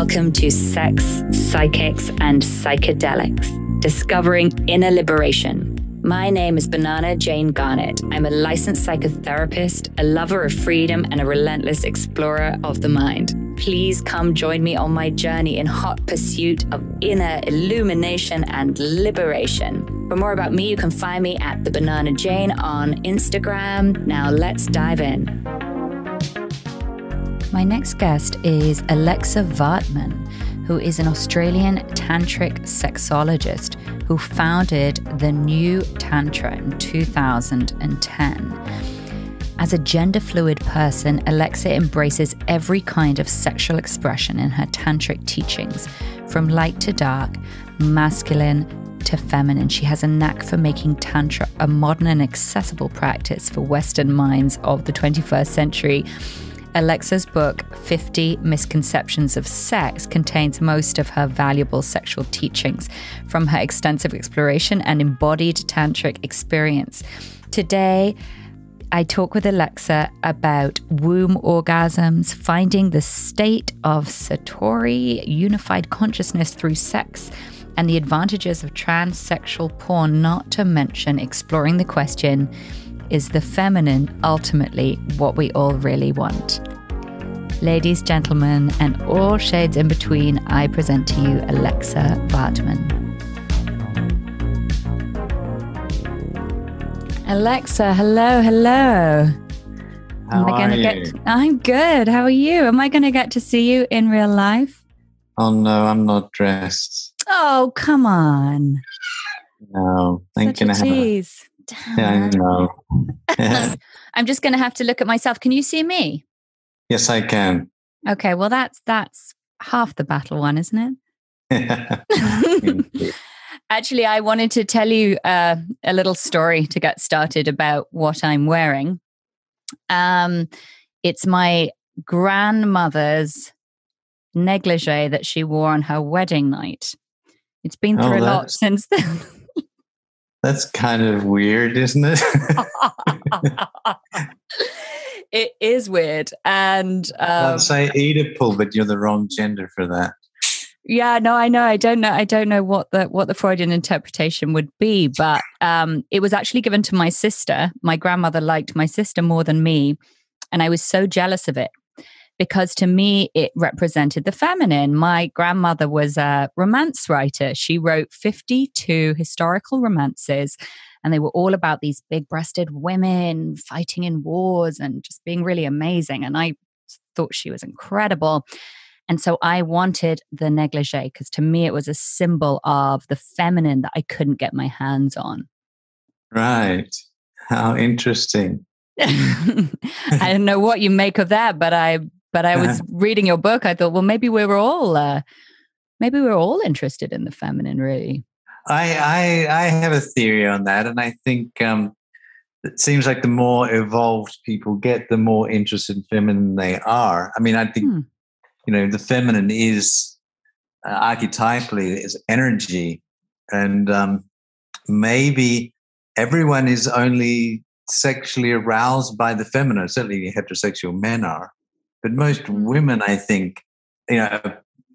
Welcome to Sex, Psychics, and Psychedelics, Discovering Inner Liberation. My name is Banana Jane Garnett. I'm a licensed psychotherapist, a lover of freedom, and a relentless explorer of the mind. Please come join me on my journey in hot pursuit of inner illumination and liberation. For more about me, you can find me at The Banana Jane on Instagram. Now let's dive in. My next guest is Alexa Vartman, who is an Australian tantric sexologist who founded the New Tantra in 2010. As a gender fluid person, Alexa embraces every kind of sexual expression in her tantric teachings, from light to dark, masculine to feminine. She has a knack for making Tantra a modern and accessible practice for Western minds of the 21st century. Alexa's book, 50 Misconceptions of Sex, contains most of her valuable sexual teachings from her extensive exploration and embodied tantric experience. Today, I talk with Alexa about womb orgasms, finding the state of Satori, unified consciousness through sex, and the advantages of transsexual porn, not to mention exploring the question, is the feminine ultimately what we all really want? Ladies, gentlemen, and all shades in between, I present to you Alexa Vartman. Alexa, hello. How are you? I'm good. How are you? Am I going to get to see you in real life? Oh no, I'm not dressed. Oh, come on. No, I'm Such a tease. Yeah, I know. I'm just going to have to look at myself. Can you see me? Yes, I can. Okay, well that's half the battle one, isn't it? Actually, I wanted to tell you a little story to get started about what I'm wearing. It's my grandmother's negligee that she wore on her wedding night. It's been through a lot since then. That's kind of weird, isn't it? It is weird. And I'd say Oedipal, but you're the wrong gender for that. Yeah, no, I know. I don't know what the Freudian interpretation would be, but it was actually given to my sister. My grandmother liked my sister more than me, and I was so jealous of it because to me it represented the feminine. My grandmother was a romance writer. She wrote 52 historical romances, and they were all about these big-breasted women fighting in wars and just being really amazing. And I thought she was incredible. And so I wanted the negligee because to me it was a symbol of the feminine that I couldn't get my hands on. Right. How interesting. I don't know what you make of that, but I was reading your book. I thought, well, maybe we're all interested in the feminine, really. I have a theory on that, and I think it seems like the more evolved people get, the more interested in feminine they are. I mean, I think the feminine is archetypally is energy, and maybe everyone is only sexually aroused by the feminine. Certainly, heterosexual men are, but most women, I think,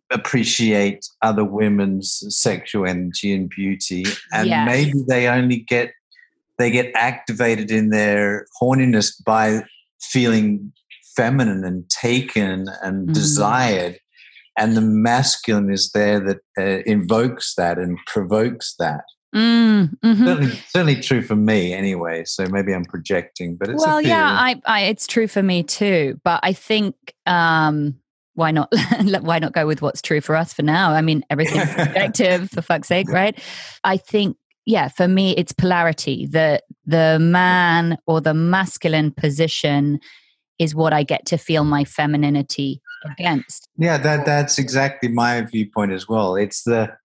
appreciate other women's sexual energy and beauty, and maybe they get activated in their horniness by feeling feminine and taken and desired, and the masculine is there that invokes that and provokes that. Certainly true for me anyway, so maybe I'm projecting, but it's a theory. It's true for me too, but I think why not go with what's true for us for now? I mean, everything's subjective, for fuck's sake, right? I think for me it's polarity. The man or the masculine position is what I get to feel my femininity against. Yeah, that's exactly my viewpoint as well. It's the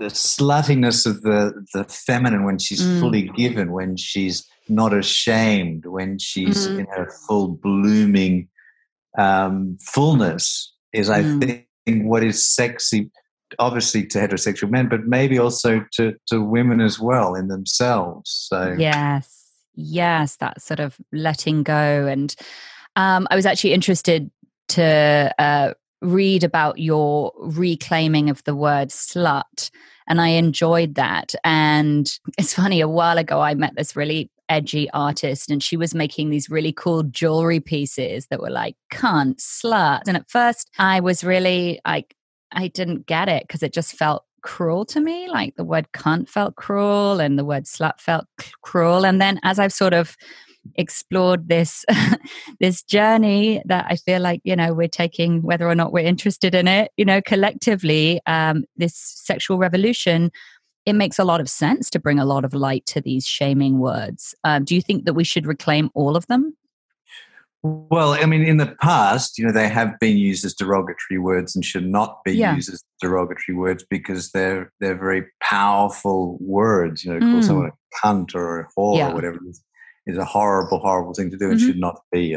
sluttiness of the feminine when she's fully given, when she's not ashamed, when she's in her full blooming fullness is, I think, what is sexy, obviously to heterosexual men, but maybe also to women as well in themselves. So yes, that sort of letting go. And I was actually interested to read about your reclaiming of the word slut, and I enjoyed that. And it's funny, a while ago, I met this really edgy artist, and she was making these really cool jewelry pieces that were like cunt, slut. And at first I was really like, I didn't get it because it just felt cruel to me. Like the word cunt felt cruel and the word slut felt cruel. And then as I've sort of explored this this journey that I feel like, we're taking, whether or not we're interested in it, collectively, this sexual revolution, it makes a lot of sense to bring a lot of light to these shaming words. Do you think that we should reclaim all of them? Well, I mean, in the past, they have been used as derogatory words and should not be used as derogatory words because they're very powerful words. Call someone a cunt or a whore or whatever is a horrible, horrible thing to do and should not be.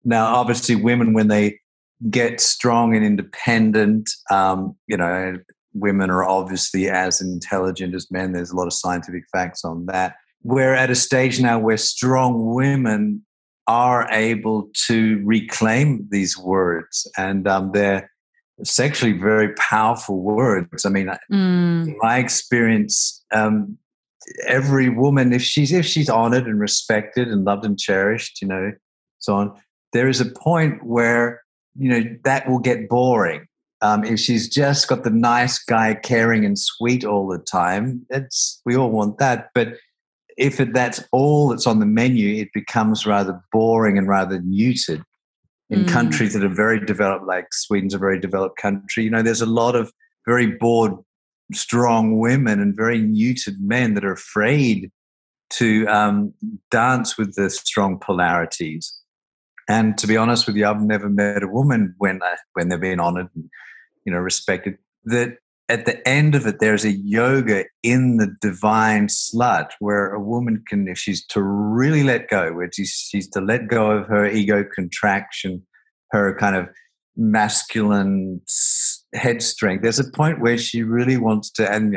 Now, obviously, women, when they get strong and independent, women are obviously as intelligent as men. There's a lot of scientific facts on that. We're at a stage now where strong women are able to reclaim these words, and they're sexually very powerful words. I mean, in my experience, every woman, if she's honored and respected and loved and cherished, so on, there is a point where that will get boring. If she's just got the nice guy, caring and sweet all the time, we all want that, but if that's all that's on the menu, it becomes rather boring and rather muted. In countries that are very developed, like Sweden's a very developed country, there's a lot of very bored, strong women and very muted men that are afraid to dance with the strong polarities. And to be honest with you, I've never met a woman when they've been honored and respected, that at the end of it, there's a yoga in the divine slut where a woman can, if she's to really let go, where she's to let go of her ego contraction, her kind of masculine head strength. There's a point where she really wants to, and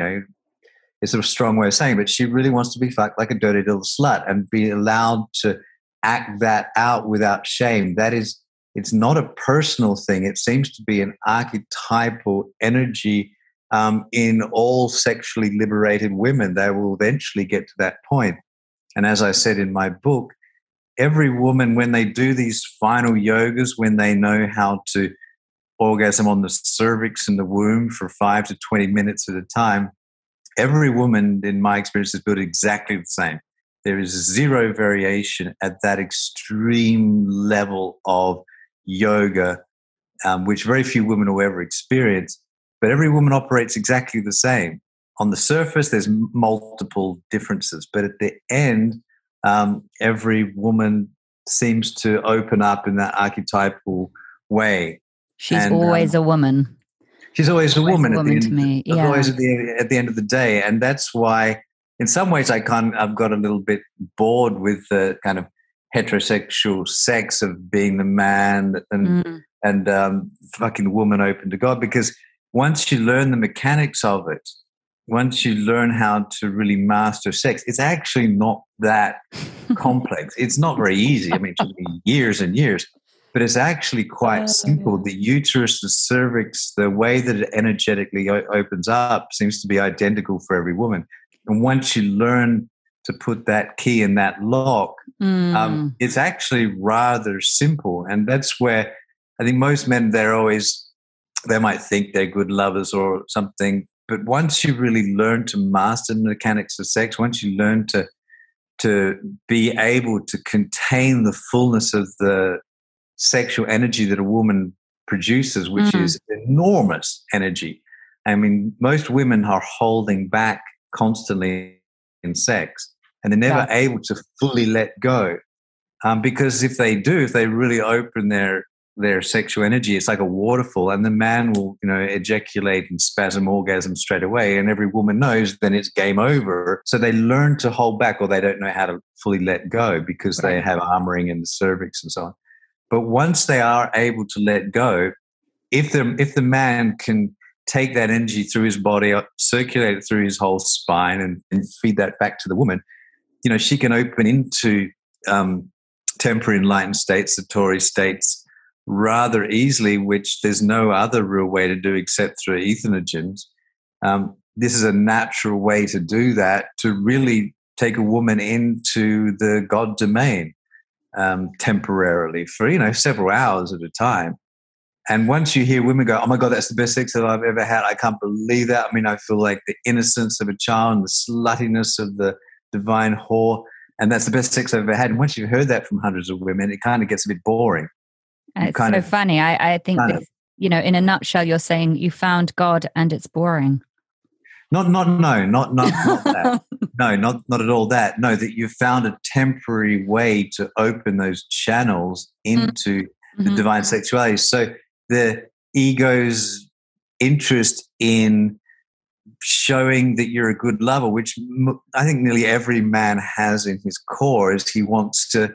it's a strong way of saying it, but she really wants to be fucked like a dirty little slut and be allowed to act that out without shame. It's not a personal thing. It seems to be an archetypal energy in all sexually liberated women. They will eventually get to that point. And as I said in my book, every woman, when they do these final yogas, when they know how to orgasm on the cervix and the womb for 5 to 20 minutes at a time, every woman, in my experience, is built exactly the same. There is zero variation at that extreme level of yoga, which very few women will ever experience. But every woman operates exactly the same. On the surface, there's multiple differences. But at the end, every woman seems to open up in that archetypal way. She's always a woman. She's always a woman at the end, to me. Yeah. Always at the end of the day. And that's why, in some ways, I've got a little bit bored with the kind of heterosexual sex of being the man and fucking the woman open to God, because once you learn the mechanics of it, once you learn how to really master sex, it's actually not that complex. It's not very easy. I mean, it took me years and years, but it's actually quite simple. The uterus, the cervix, the way that it energetically opens up seems to be identical for every woman. And once you learn to put that key in that lock, it's actually rather simple. And that's where I think most men, they might think they're good lovers or something, but once you really learn to master the mechanics of sex, once you learn to be able to contain the fullness of the sexual energy that a woman produces, which is enormous energy. I mean, most women are holding back constantly in sex, and they're never able to fully let go. Because if they really open their sexual energy, it's like a waterfall, and the man will, ejaculate and spasm orgasm straight away, and every woman knows then it's game over. So they learn to hold back, or they don't know how to fully let go because they have armoring in the cervix and so on. But once they are able to let go, if the man can take that energy through his body, circulate it through his whole spine, and feed that back to the woman, she can open into temporary enlightened states, satori states, rather easily, which there's no other real way to do except through ethanogens. This is a natural way to do that, to really take a woman into the God domain temporarily for, several hours at a time. And once you hear women go, oh my God, that's the best sex that I've ever had, I can't believe that. I mean, I feel like the innocence of a child and the sluttiness of the divine whore, and that's the best sex I've ever had. And once you've heard that from hundreds of women, it kind of gets a bit boring. It's so funny. I think this, in a nutshell, you're saying you found God and it's boring. Not that. No, not at all that. No, that you found a temporary way to open those channels into the divine sexuality. So the ego's interest in showing that you're a good lover, which I think nearly every man has in his core, is he wants to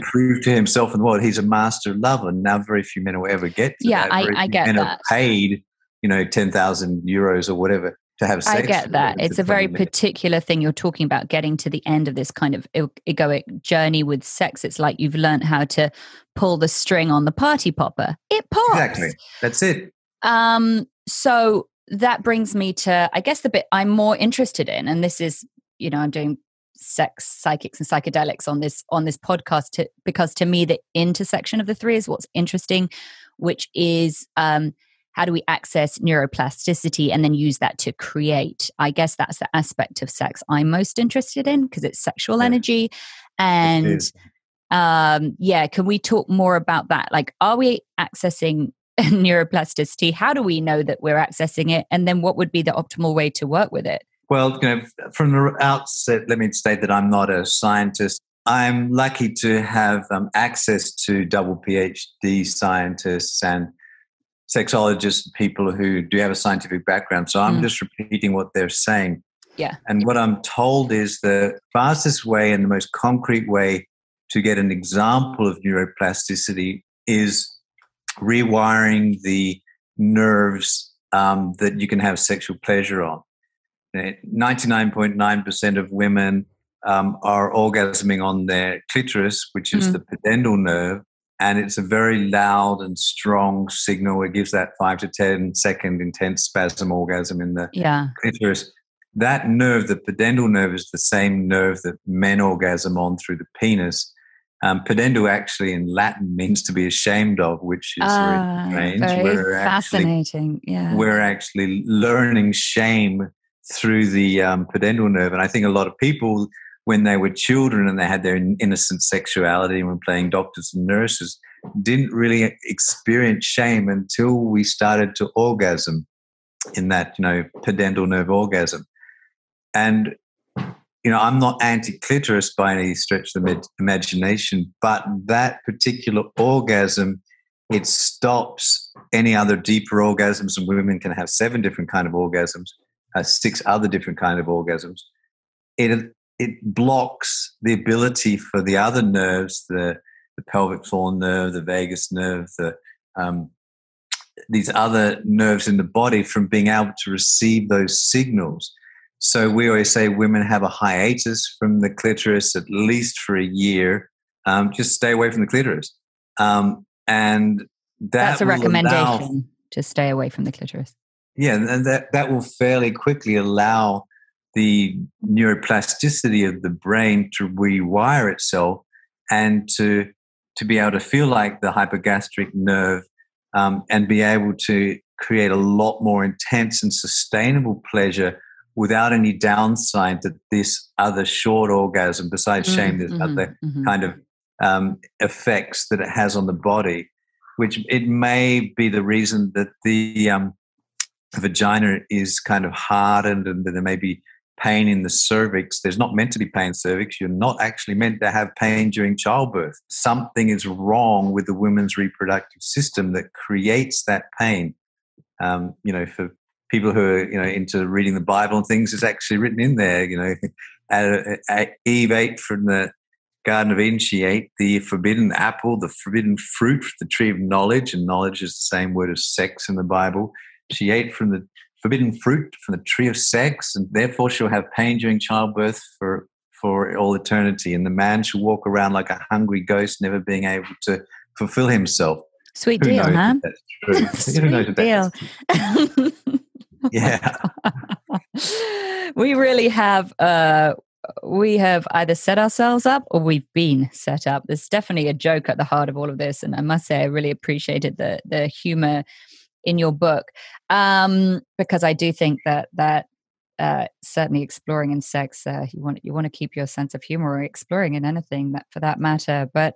prove to himself and the world he's a master lover. Now, very few men will ever get to that. I get men that. are paid, 10,000 euros or whatever to have sex. I get that. It's a very particular thing you're talking about, getting to the end of this kind of egoic journey with sex. It's like you've learned how to pull the string on the party popper. It pops. Exactly. That's it. So that brings me to, I guess, the bit I'm more interested in, and this is, I'm doing sex, psychics, and psychedelics on this podcast because to me the intersection of the three is what's interesting, which is how do we access neuroplasticity and then use that to create? I guess that's the aspect of sex I'm most interested in because it's sexual energy. And can we talk more about that? Like, are we accessing neuroplasticity? How do we know that we're accessing it? And then what would be the optimal way to work with it? Well, from the outset, let me state that I'm not a scientist. I'm lucky to have access to double PhD scientists and sexologists, people who do have a scientific background. So I'm just repeating what they're saying. Yeah. And what I'm told is the fastest way and the most concrete way to get an example of neuroplasticity is rewiring the nerves that you can have sexual pleasure on. 99.9% of women are orgasming on their clitoris, which is the pudendal nerve, and it's a very loud and strong signal. It gives that 5 to 10 second intense spasm orgasm in the clitoris. That nerve, the pudendal nerve, is the same nerve that men orgasm on through the penis. Pudendal actually in Latin means to be ashamed of, which is really strange. Very fascinating. We're actually learning shame through the pudendal nerve. And I think a lot of people, when they were children and they had their innocent sexuality and were playing doctors and nurses, didn't really experience shame until we started to orgasm in that, pudendal nerve orgasm. And, I'm not anti-clitoris by any stretch of the imagination, but that particular orgasm, it stops any other deeper orgasms, and women can have 7 different kind of orgasms, 6 other different kind of orgasms. It blocks the ability for the other nerves, the pelvic floor nerve, the vagus nerve, these other nerves in the body from being able to receive those signals. So we always say women have a hiatus from the clitoris at least for a year. Just stay away from the clitoris. And that's a recommendation, to stay away from the clitoris. Yeah, and that will fairly quickly allow the neuroplasticity of the brain to rewire itself and to be able to feel like the hypogastric nerve and be able to create a lot more intense and sustainable pleasure without any downside to this other short orgasm. Besides shame, there's other kind of effects that it has on the body, which it may be the reason that the vagina is kind of hardened and that there may be pain in the cervix. There's not meant to be pain in the cervix. You're not actually meant to have pain during childbirth. Something is wrong with the woman's reproductive system that creates that pain. For people who are, into reading the Bible and things, it's actually written in there, Eve ate from the Garden of Eden. She ate the forbidden apple, the forbidden fruit, the tree of knowledge, and knowledge is the same word as sex in the Bible. She ate from the forbidden fruit, from the tree of sex, and therefore she'll have pain during childbirth for all eternity. And the man shall walk around like a hungry ghost, never being able to fulfill himself. Sweet Who deal, knows huh? if that's true? Who knows Sweet if deal. that's true? Yeah. We really have we have either set ourselves up or we've been set up. There's definitely a joke at the heart of all of this, and I must say I really appreciated the humor in your book, because I do think that certainly exploring in sex, you want to keep your sense of humor, or exploring in anything that for that matter. But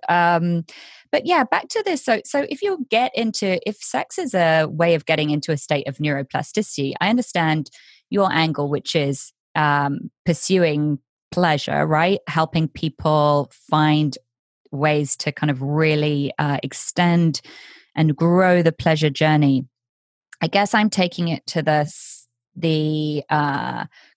yeah, back to this. So if sex is a way of getting into a state of neuroplasticity, I understand your angle, which is pursuing pleasure, right? Helping people find ways to kind of really extend and grow the pleasure journey. I guess I'm taking it to the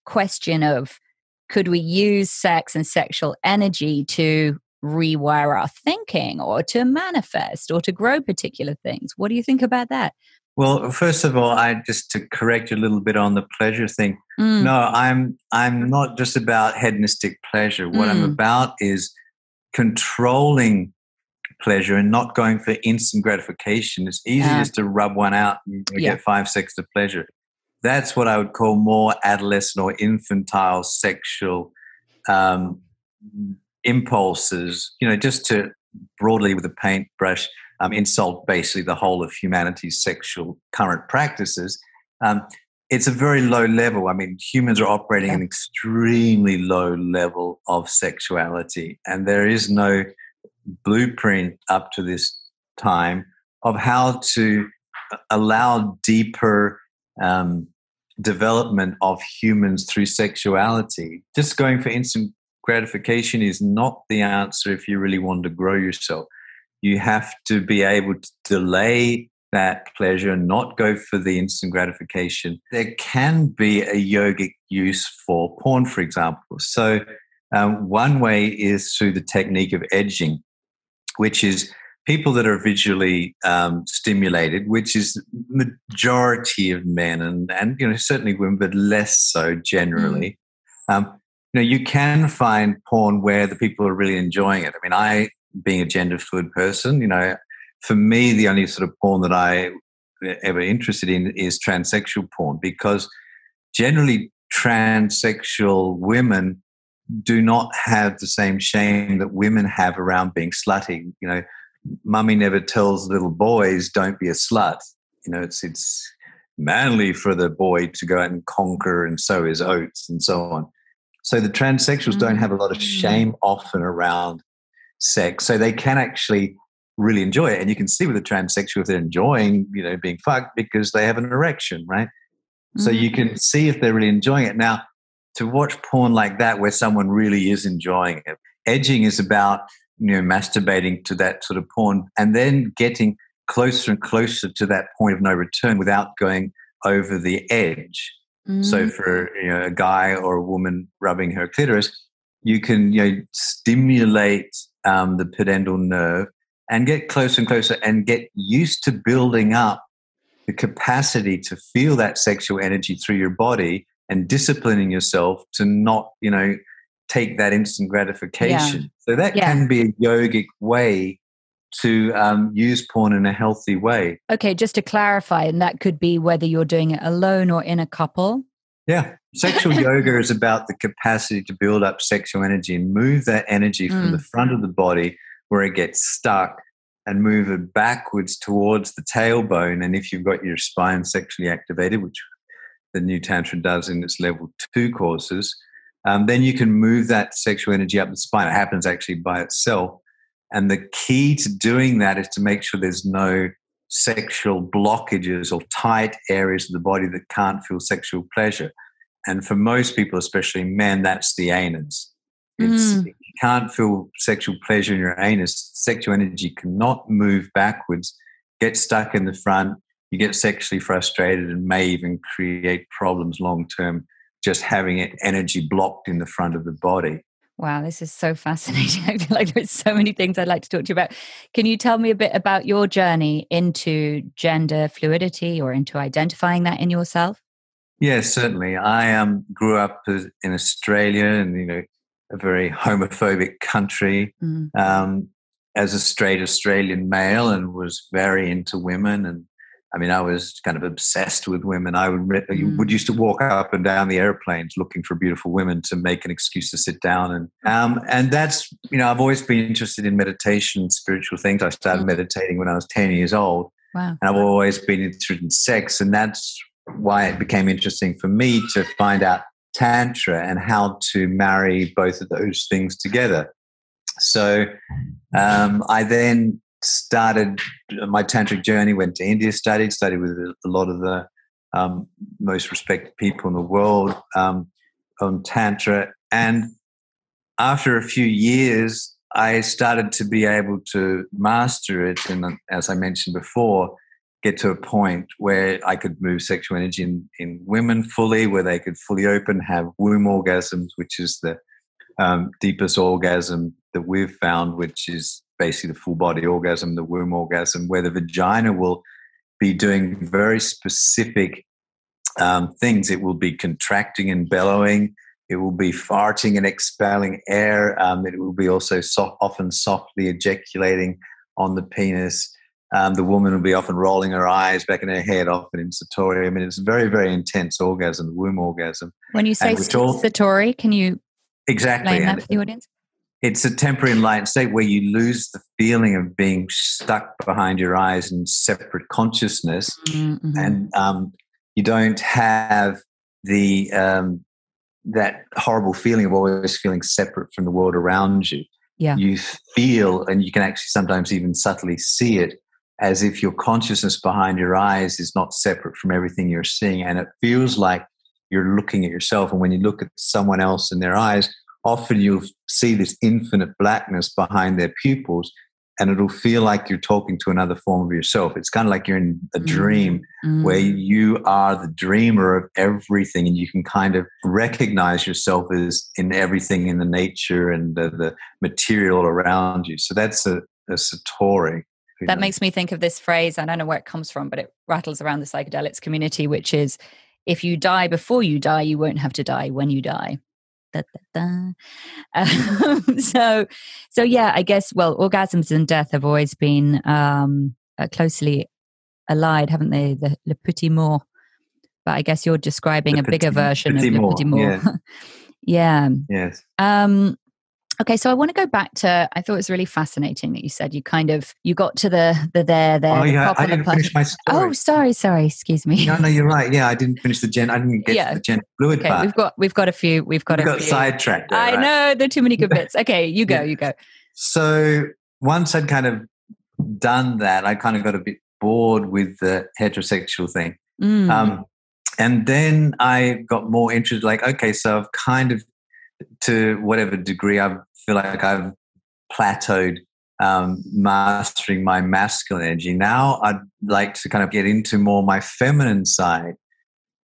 question of, could we use sex and sexual energy to rewire our thinking, or to manifest, or to grow particular things? What do you think about that? Well, first of all, I just to correct you a little bit on the pleasure thing. No, I'm not just about hedonistic pleasure. What I'm about is controlling pleasure and not going for instant gratification. It's easy just to rub one out and get 5 seconds of pleasure. That's what I would call more adolescent or infantile sexual impulses, just to broadly with a paintbrush insult basically the whole of humanity's sexual current practices. It's a very low level. I mean, humans are operating an extremely low level of sexuality, and there is no blueprint up to this time of how to allow deeper development of humans through sexuality. Just going for instant gratification is not the answer if you really want to grow yourself. You have to be able to delay that pleasure and not go for the instant gratification. There can be a yogic use for porn, for example. So one way is through the technique of edging, which is people that are visually stimulated, which is majority of men and certainly women, but less so generally. You can find porn where the people are really enjoying it. I mean, being a gender fluid person, for me, the only sort of porn that I ever interested in is transsexual porn, because generally transsexual women do not have the same shame that women have around being slutty. Mummy never tells little boys, don't be a slut. It's manly for the boy to go out and conquer and sow his oats and so on. So the transsexuals don't have a lot of shame often around sex. So they can actually really enjoy it. And you can see with the transsexual if they're enjoying, being fucked, because they have an erection, right? So you can see if they're really enjoying it. Now, to watch porn like that where someone really is enjoying it, edging is about, masturbating to that sort of porn and then getting closer and closer to that point of no return without going over the edge. So for a guy or a woman rubbing her clitoris, you can stimulate the pudendal nerve and get closer and closer and get used to building up the capacity to feel that sexual energy through your body and disciplining yourself to not, take that instant gratification. Yeah. So that can be a yogic way to use porn in a healthy way. Okay, just to clarify, and that could be whether you're doing it alone or in a couple. Yeah. Sexual yoga is about the capacity to build up sexual energy and move that energy from the front of the body where it gets stuck and move it backwards towards the tailbone. And if you've got your spine sexually activated, which the new Tantra does in its level 2 courses, then you can move that sexual energy up the spine. It happens actually by itself. And the key to doing that is to make sure there's no sexual blockages or tight areas of the body that can't feel sexual pleasure. And for most people, especially men, that's the anus. If you can't feel sexual pleasure in your anus, sexual energy cannot move backwards, get stuck in the front, you get sexually frustrated and may even create problems long-term just having energy blocked in the front of the body. Wow, this is so fascinating. I feel like there's so many things I'd like to talk to you about. Can you tell me a bit about your journey into gender fluidity or into identifying that in yourself? Yes, certainly. I grew up in Australia, and a very homophobic country, and as a straight Australian male and was very into women. And I mean, I was kind of obsessed with women. I would used to walk up and down the airplanes looking for beautiful women to make an excuse to sit down. And that's, I've always been interested in meditation, spiritual things. I started meditating when I was 10 years old. Wow. And I've always been interested in sex. And that's why it became interesting for me to find out Tantra and how to marry both of those things together. So I then started my tantric journey, went to India, studied with a lot of the most respected people in the world on Tantra. And after a few years, I started to be able to master it. And as I mentioned before, get to a point where I could move sexual energy in women fully, where they could fully open, have womb orgasms, which is the deepest orgasm that we've found, which is basically the full body orgasm, the womb orgasm, where the vagina will be doing very specific things. It will be contracting and bellowing. It will be farting and expelling air. It will be also often softly ejaculating on the penis. The woman will be often rolling her eyes back in her head, often in satori. I mean, it's a very, very intense orgasm, the womb orgasm. When you say satori, can you explain that for the audience? It's a temporary enlightened state where you lose the feeling of being stuck behind your eyes in separate consciousness, and you don't have the that horrible feeling of always feeling separate from the world around you. Yeah. You feel, and you can actually sometimes even subtly see it, as if your consciousness behind your eyes is not separate from everything you're seeing, and it feels like you're looking at yourself. And when you look at someone else in their eyes, often you'll see this infinite blackness behind their pupils, and it'll feel like you're talking to another form of yourself. It's kind of like you're in a dream where you are the dreamer of everything, and you can kind of recognize yourself as in everything in the nature and the material around you. So that's a satori. That makes me think of this phrase. I don't know where it comes from, but it rattles around the psychedelics community, which is, if you die before you die, you won't have to die when you die. Da, da, da. So yeah, I guess, well, orgasms and death have always been closely allied, haven't they? The le petit mort. But I guess you're describing a bigger version of le petit mort. Yeah. Yes. Okay, so I want to go back to, I thought it was really fascinating that you said you got to the there. Oh, yeah, I didn't finish my story. Oh, sorry, excuse me. No, you're right. Yeah, I didn't finish I didn't get to the gender fluid part. We've got a few. We've got sidetracked there, I know, there are too many good bits. Okay, you go. So once I'd kind of done that, I kind of got a bit bored with the heterosexual thing. And then I got more interested, like, okay, so I've kind of, to whatever degree, I feel like I've plateaued mastering my masculine energy. Now I'd like to kind of get into more my feminine side.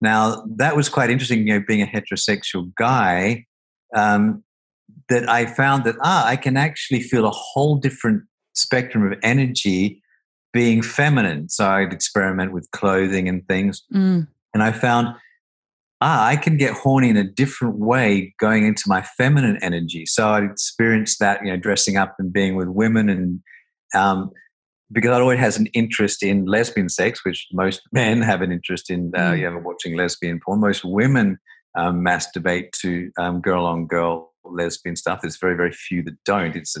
Now that was quite interesting, being a heterosexual guy, that I found that I can actually feel a whole different spectrum of energy being feminine. So I'd experiment with clothing and things, and I found I can get horny in a different way going into my feminine energy. So I experienced that, dressing up and being with women, and because I always has an interest in lesbian sex, which most men have an interest in. Watching lesbian porn. Most women masturbate to girl-on-girl lesbian stuff. There's very, very few that don't. It's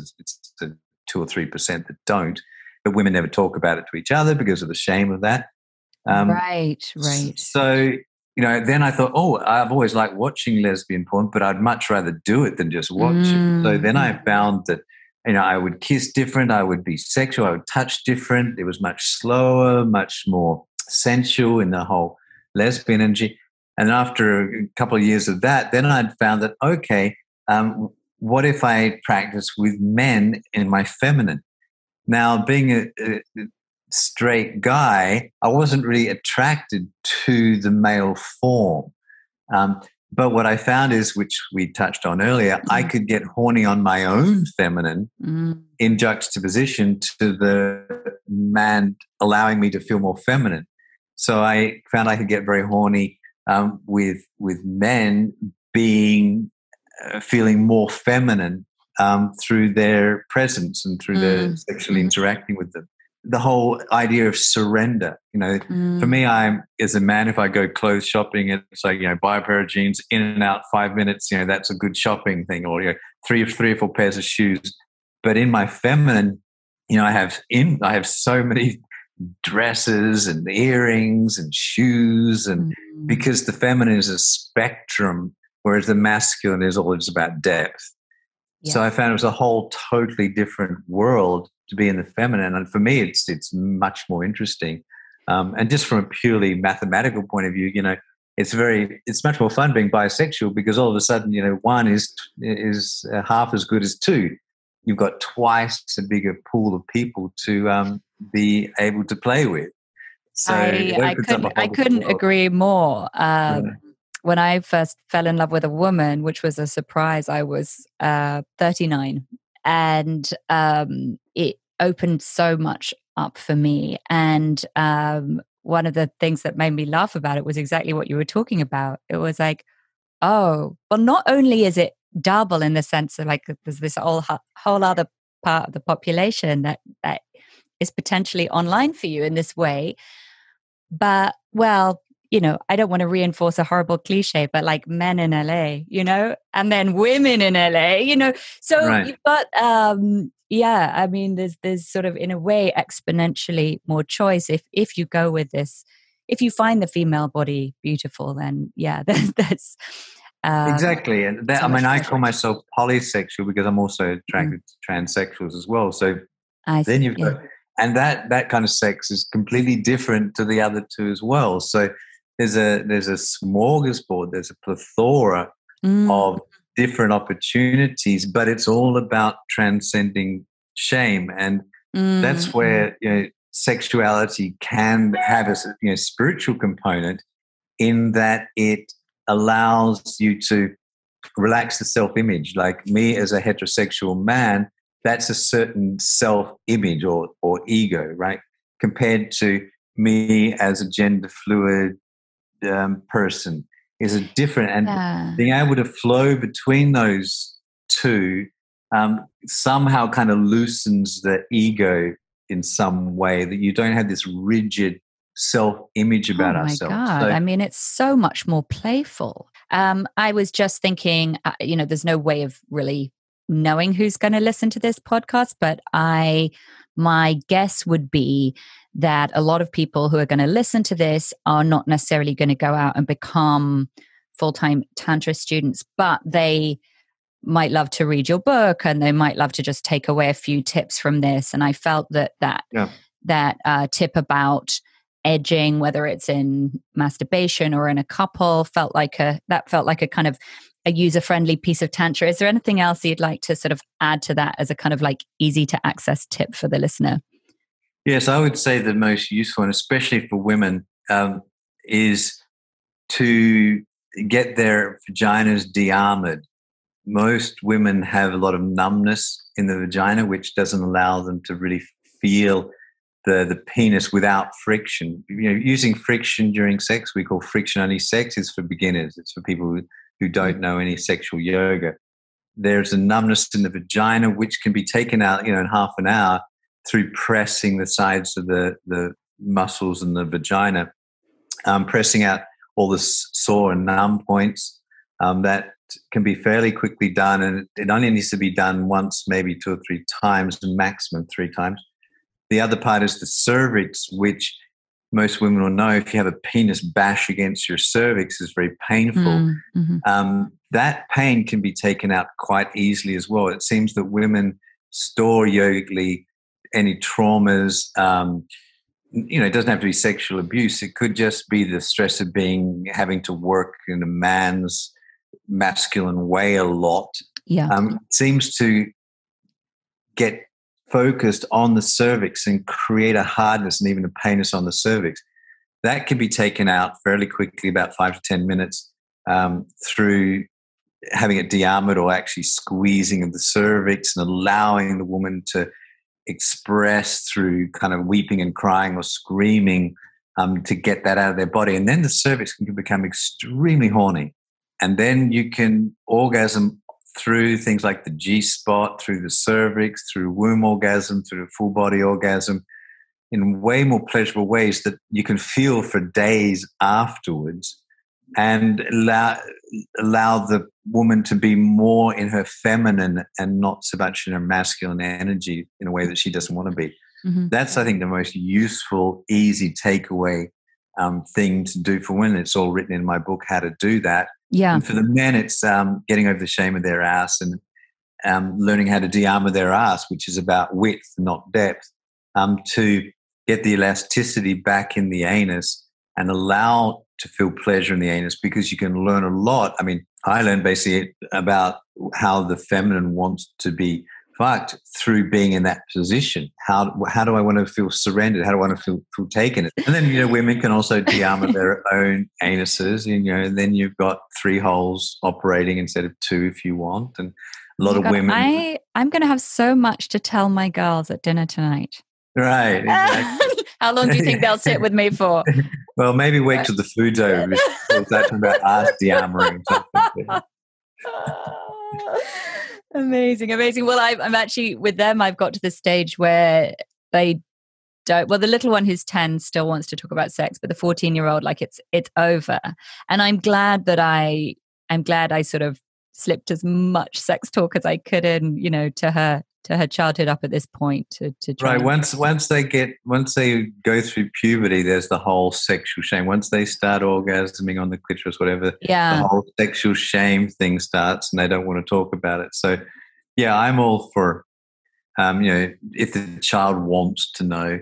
2 or 3% that don't. But women never talk about it to each other because of the shame of that. Right. So, then I thought, I've always liked watching lesbian porn, but I'd much rather do it than just watch it. So then I found that, I would kiss different, I would be sexual, I would touch different. It was much slower, much more sensual in the whole lesbian energy. And after a couple of years of that, then I'd found that, okay, what if I practice with men in my feminine? Now, being a straight guy, I wasn't really attracted to the male form. But what I found is, which we touched on earlier, I could get horny on my own feminine in juxtaposition to the man allowing me to feel more feminine. So I found I could get very horny with men being feeling more feminine through their presence and through their sexually interacting with them. The whole idea of surrender, for me, as a man, if I go clothes shopping, it's like, buy a pair of jeans, in and out 5 minutes, that's a good shopping thing, or, three or four pairs of shoes. But in my feminine, I have so many dresses and earrings and shoes, and because the feminine is a spectrum, whereas the masculine is always about depth. So I found it was a whole totally different world to be in the feminine. And for me, it's much more interesting. And just from a purely mathematical point of view, it's much more fun being bisexual, because all of a sudden, one is half as good as two. You've got twice a bigger pool of people to be able to play with. So I couldn't agree more. When I first fell in love with a woman, which was a surprise, I was 39, and it opened so much up for me. And one of the things that made me laugh about it was exactly what you were talking about. It was like, oh, well, not only is it double in the sense of like there's this whole other part of the population that is potentially online for you in this way, but well, I don't want to reinforce a horrible cliche, but like men in LA, and then women in LA, so right. You've got, I mean, there's sort of in a way exponentially more choice if you go with this. If you find the female body beautiful, then that's exactly. And that, I call myself polysexual because I'm also attracted to transsexuals as well. So then you've got, and that kind of sex is completely different to the other two as well. So there's a smorgasbord, there's a plethora of different opportunities, but it's all about transcending shame. And that's where, sexuality can have a spiritual component, in that it allows you to relax the self-image. Like me as a heterosexual man, that's a certain self-image or ego, right? Compared to me as a gender fluid person is a different, and being able to flow between those two somehow kind of loosens the ego in some way, that you don't have this rigid self-image about ourselves. Oh my God. I mean, it's so much more playful. I was just thinking, there's no way of really knowing who's going to listen to this podcast, but my guess would be that a lot of people who are going to listen to this are not necessarily going to go out and become full-time Tantra students, but they might love to read your book, and they might love to just take away a few tips from this. And I felt that tip about edging, whether it's in masturbation or in a couple, felt like a kind of a user-friendly piece of Tantra. Is there anything else you'd like to sort of add to that as a kind of like easy to access tip for the listener? Yes, I would say the most useful, and especially for women, is to get their vaginas de-armored. Most women have a lot of numbness in the vagina, which doesn't allow them to really feel the penis without friction. Using friction during sex, we call friction-only sex, is for beginners. It's for people who don't know any sexual yoga. There's a numbness in the vagina, which can be taken out, in half an hour through pressing the sides of the muscles in the vagina, pressing out all the sore and numb points. That can be fairly quickly done, and it only needs to be done once, maybe 2 or 3 times, and maximum 3 times. The other part is the cervix, which most women will know, if you have a penis bash against your cervix, is very painful. That pain can be taken out quite easily as well. It seems that women store yogically any traumas. It doesn't have to be sexual abuse. It could just be the stress of having to work in a man's masculine way a lot. Seems to get focused on the cervix and create a hardness and even a painness on the cervix. That can be taken out fairly quickly, about 5 to 10 minutes, through having it de-armored, or actually squeezing of the cervix and allowing the woman to express through kind of weeping and crying or screaming to get that out of their body. And then the cervix can become extremely horny. And then you can orgasm through things like the G-spot, through the cervix, through womb orgasm, through full body orgasm, in way more pleasurable ways that you can feel for days afterwards, and allow the woman to be more in her feminine and not so much in her masculine energy in a way that she doesn't want to be. Mm-hmm. That's, I think, the most useful, easy takeaway thing to do for women. It's all written in my book, How to Do That. Yeah. And for the men, it's getting over the shame of their ass and learning how to de-armor their ass, which is about width, not depth, to get the elasticity back in the anus and allow to feel pleasure in the anus, because you can learn a lot. I mean, I learned basically about how the feminine wants to be fucked through being in that position. How do I want to feel surrendered? How do I want to feel taken? And then, women can also de-armor their own anuses, and then you've got 3 holes operating instead of 2 if you want. And a lot of women. I'm going to have so much to tell my girls at dinner tonight. Right. Exactly. How long do you think they'll sit with me for? Well, maybe wait till the food's over. It's actually about ass de-armoring. Amazing. Well, I'm actually with them. I've got to the stage where they don't. Well, the little one who's 10 still wants to talk about sex, but the 14-year-old, like it's over. And I'm glad I sort of slipped as much sex talk as I could in, to her childhood up at this point to try. Right. Once they go through puberty, there's the whole sexual shame. Once they start orgasming on the clitoris, whatever, the whole sexual shame thing starts, and they don't want to talk about it. So, yeah, I'm all for, if the child wants to know,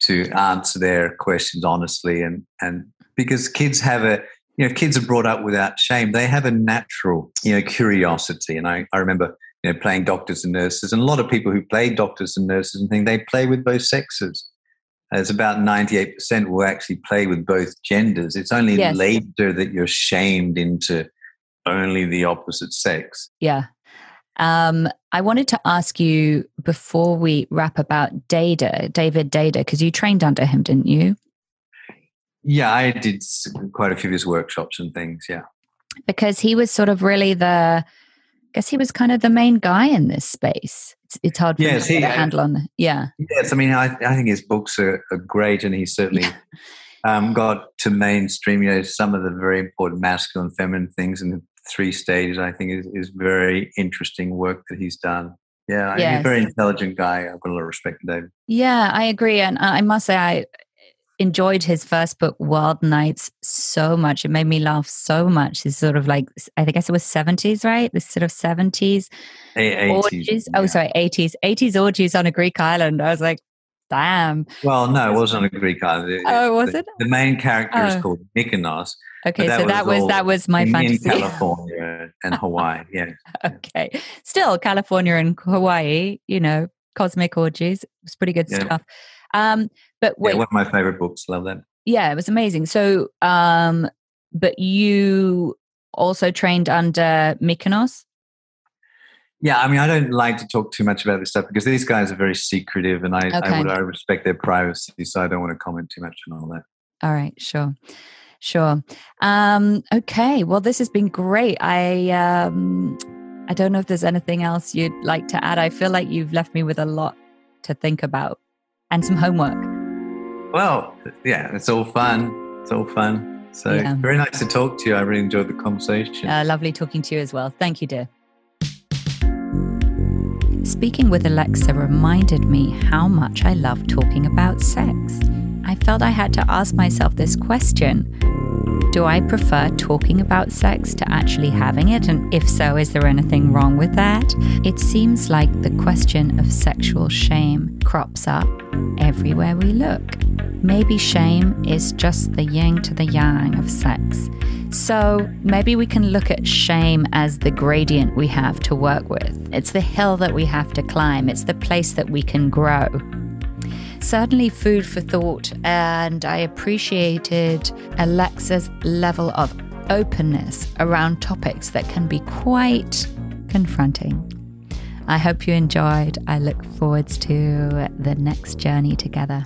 to answer their questions honestly, and because kids have kids are brought up without shame. They have a natural, curiosity, and I remember. Playing doctors and nurses, and a lot of people who play doctors and nurses and things, they play with both sexes. It's about 98% will actually play with both genders. It's only later that you're shamed into only the opposite sex. Yeah. I wanted to ask you before we wrap about David Dada, because you trained under him, didn't you? Yeah, I did quite a few of his workshops and things, yeah. Because he was sort of really he was kind of the main guy in this space. It's hard for me to get a handle on. Yeah. Yes, I mean, I think his books are great, and he certainly got to mainstream, some of the very important masculine and feminine things in the 3 stages. I think is very interesting work that he's done. Yeah, he's a very intelligent guy. I've got a lot of respect for David. Yeah, I agree. And I must say, I enjoyed his first book, Wild Nights, so much. It made me laugh so much. It's sort of like, I guess it was 70s, right? This sort of 70s 80s. Orgies. Yeah. Oh, sorry, 80s orgies on a Greek island. I was like, damn. Well, no, it wasn't on a Greek island. Was it? The main character is called Mykonos. Okay, so that was my fantasy. In California and Hawaii, yeah. Okay. Still, California and Hawaii, cosmic orgies. It was pretty good stuff. But wait, one of my favorite books. Love that. Yeah, it was amazing. So, but you also trained under Mykonos? Yeah, I mean, I don't like to talk too much about this stuff because these guys are very secretive, and I respect their privacy, so I don't want to comment too much on all that. All right, sure. Okay, well, this has been great. I don't know if there's anything else you'd like to add. I feel like you've left me with a lot to think about and some homework. Well, yeah, it's all fun. So very nice to talk to you. I really enjoyed the conversation. Lovely talking to you as well. Thank you, dear. Speaking with Alexa reminded me how much I love talking about sex. I felt I had to ask myself this question. Do I prefer talking about sex to actually having it? And if so, is there anything wrong with that? It seems like the question of sexual shame crops up everywhere we look. Maybe shame is just the yin to the yang of sex. So maybe we can look at shame as the gradient we have to work with. It's the hill that we have to climb. It's the place that we can grow. Certainly food for thought, and I appreciated Alexa's level of openness around topics that can be quite confronting. I hope you enjoyed. I look forward to the next journey together.